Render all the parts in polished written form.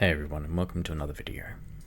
Hey everyone, and welcome to another video.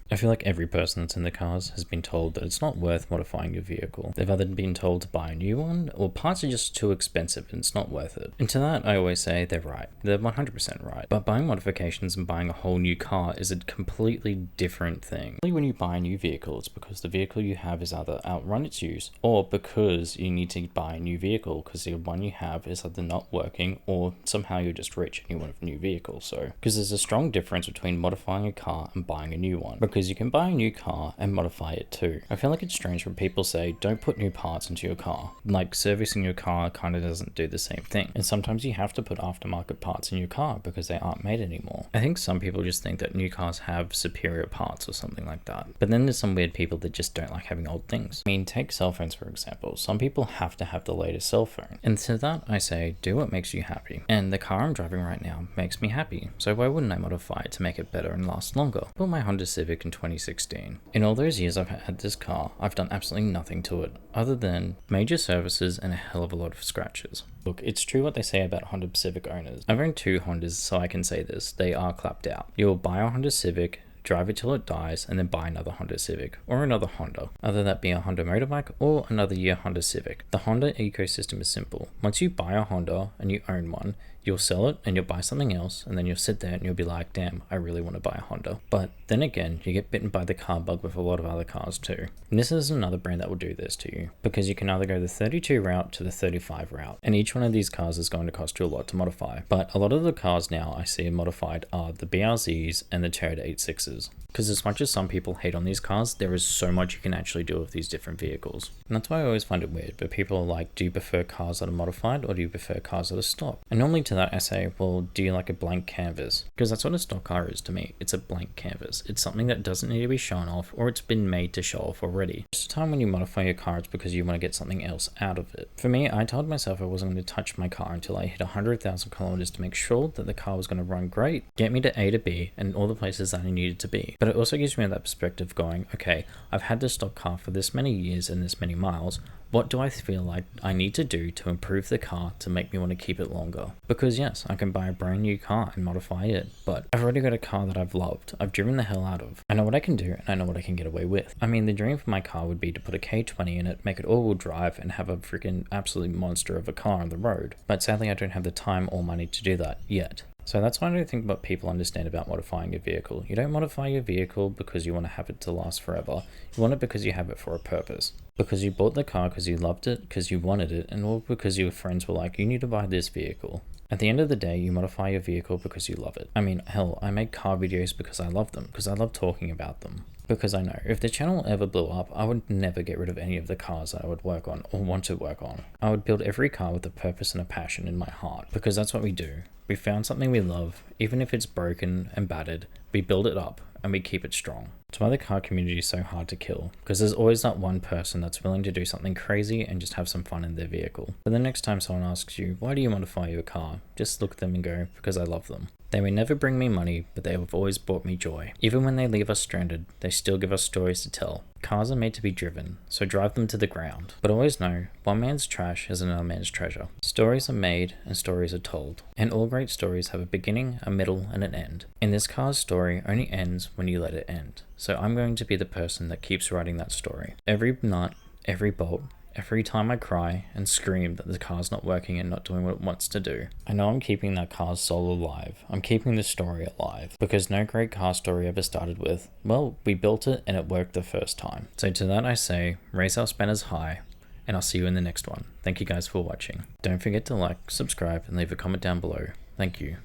I feel like every person that's in the cars has been told that it's not worth modifying your vehicle. They've either been told to buy a new one, or parts are just too expensive and it's not worth it. And to that I always say they're right. They're 100% right. But buying modifications and buying a whole new car is a completely different thing. When you buy a new vehicle, it's because the vehicle you have is either outrun its use, or because you need to buy a new vehicle because the one you have is either not working, or somehow you're just rich and you want a new vehicle. So, because there's a strong difference between modifying a car and buying a new one. Because you can buy a new car and modify it too. I feel like it's strange when people say don't put new parts into your car. Like servicing your car kind of doesn't do the same thing. And sometimes you have to put aftermarket parts in your car because they aren't made anymore. I think some people just think that new cars have superior parts or something like that. But then there's some weird people that just don't like having old things. I mean, take cell phones for example. Some people have to have the latest cell phone. And to that I say, do what makes you happy. And the car I'm driving right now makes me happy. So why wouldn't I modify it to make it better and last longer? I bought my Honda Civic in 2016. In all those years I've had this car, I've done absolutely nothing to it, other than major services and a hell of a lot of scratches. Look, it's true what they say about Honda Civic owners. I've owned two Hondas, so I can say this, they are clapped out. You'll buy a Honda Civic, drive it till it dies, and then buy another Honda Civic, or another Honda, either that be a Honda motorbike or another year Honda Civic. The Honda ecosystem is simple. Once you buy a Honda and you own one, you'll sell it and you'll buy something else, and then you'll sit there and you'll be like, damn, I really want to buy a Honda. But then again, you get bitten by the car bug with a lot of other cars too. And this is another brand that will do this to you, because you can either go the 32 route to the 35 route, and each one of these cars is going to cost you a lot to modify. But a lot of the cars now I see modified are the BRZs and the Toyota 86s. Because as much as some people hate on these cars, there is so much you can actually do with these different vehicles. And that's why I always find it weird, but people are like, do you prefer cars that are modified or do you prefer cars that are stock? And normally to that I say, well, do you like a blank canvas? Because that's what a stock car is to me. It's a blank canvas. It's something that doesn't need to be shown off, or it's been made to show off already. Most of the time when you modify your car, it's because you want to get something else out of it. For me, I told myself I wasn't going to touch my car until I hit 100,000 kilometers to make sure that the car was going to run great, get me to A to B and all the places that I needed to be. But it also gives me that perspective going, okay, I've had this stock car for this many years and this many miles. What do I feel like I need to do to improve the car to make me want to keep it longer? Because yes, I can buy a brand new car and modify it, but I've already got a car that I've loved, I've driven the hell out of. I know what I can do and I know what I can get away with. I mean, the dream for my car would be to put a K20 in it, make it all-wheel drive, and have a freaking absolute monster of a car on the road. But sadly I don't have the time or money to do that yet. So that's why I don't think what people understand about modifying your vehicle. You don't modify your vehicle because you want to have it to last forever. You want it because you have it for a purpose. Because you bought the car because you loved it, because you wanted it, and all because your friends were like, you need to buy this vehicle. At the end of the day, you modify your vehicle because you love it. I mean, hell, I make car videos because I love them, because I love talking about them. Because I know, if the channel ever blew up, I would never get rid of any of the cars that I would work on or want to work on. I would build every car with a purpose and a passion in my heart, because that's what we do. We found something we love, even if it's broken and battered, we build it up and we keep it strong. That's why the car community is so hard to kill, because there's always that one person that's willing to do something crazy and just have some fun in their vehicle. But the next time someone asks you, why do you modify your car? Just look at them and go, because I love them. They may never bring me money, but they have always brought me joy. Even when they leave us stranded, they still give us stories to tell. Cars are made to be driven, so drive them to the ground. But always know, one man's trash is another man's treasure. Stories are made and stories are told. And all great stories have a beginning, a middle, and an end. And this car's story only ends when you let it end. So I'm going to be the person that keeps writing that story. Every nut, every bolt, every time I cry and scream that the car's not working and not doing what it wants to do, I know I'm keeping that car's soul alive. I'm keeping the story alive. Because no great car story ever started with, well, we built it and it worked the first time. So to that I say, raise our spanners high, and I'll see you in the next one. Thank you guys for watching. Don't forget to like, subscribe, and leave a comment down below. Thank you.